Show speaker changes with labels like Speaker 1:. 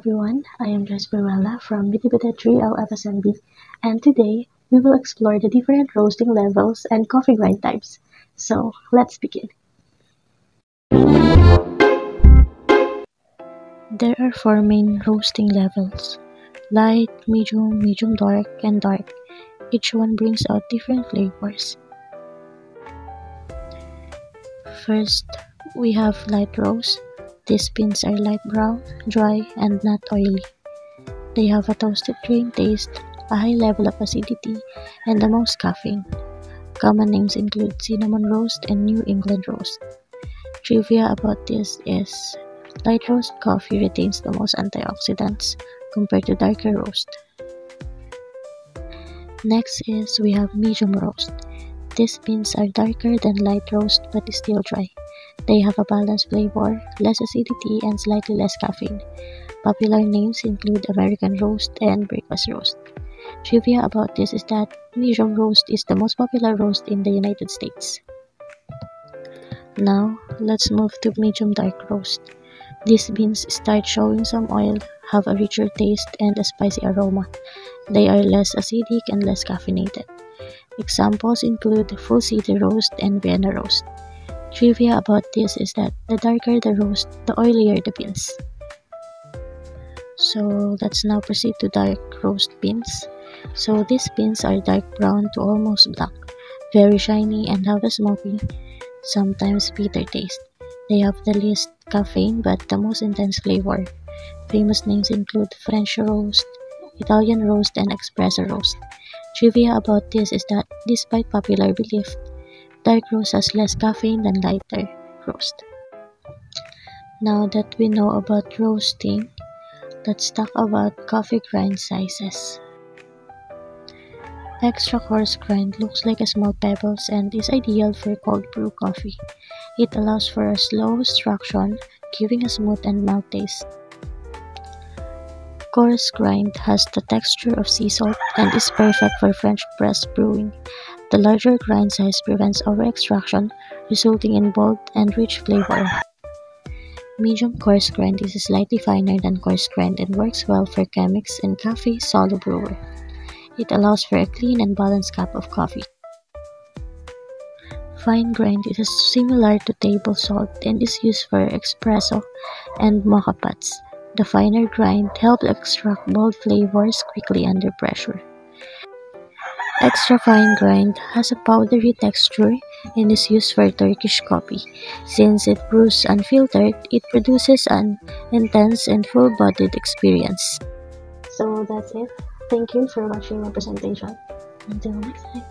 Speaker 1: everyone, I am Jasperella from Bitibita 3L FSMB, and today we will explore the different roasting levels and coffee grind types. So let's begin. There are four main roasting levels: light, medium dark, and dark. Each one brings out different flavors. First, we have light roast. These beans are light brown, dry, and not oily. They have a toasted grain taste, a high level of acidity, and the most caffeine. Common names include cinnamon roast and New England roast. Trivia about this is light roast coffee retains the most antioxidants compared to darker roast. Next is we have medium roast. These beans are darker than light roast but still dry. They have a balanced flavor, less acidity, and slightly less caffeine. Popular names include American roast and breakfast roast. Trivia about this is that medium roast is the most popular roast in the United States. Now, let's move to medium dark roast. These beans start showing some oil, have a richer taste, and a spicy aroma. They are less acidic and less caffeinated. Examples include Full City roast and Vienna roast. Trivia about this is that the darker the roast, the oilier the beans. So let's now proceed to dark roast beans. So these beans are dark brown to almost black, very shiny and have a smoky, sometimes bitter taste. They have the least caffeine but the most intense flavor. Famous names include French roast, Italian roast, and espresso roast. Trivia about this is that despite popular belief, dark roast has less caffeine than lighter roast. Now that we know about roasting, let's talk about coffee grind sizes. Extra coarse grind looks like a small pebbles and is ideal for cold brew coffee. It allows for a slow extraction, giving a smooth and mild taste. Coarse grind has the texture of sea salt and is perfect for French press brewing. The larger grind size prevents over-extraction, resulting in bold and rich flavor. Medium coarse grind is slightly finer than coarse grind and works well for chemists and cafe solo brewer. It allows for a clean and balanced cup of coffee. Fine grind is similar to table salt and is used for espresso and mocha pots. The finer grind helps extract bold flavors quickly under pressure. Extra fine grind has a powdery texture and is used for Turkish coffee. Since it brews unfiltered, it produces an intense and full-bodied experience. So that's it. Thank you for watching my presentation. Until next time.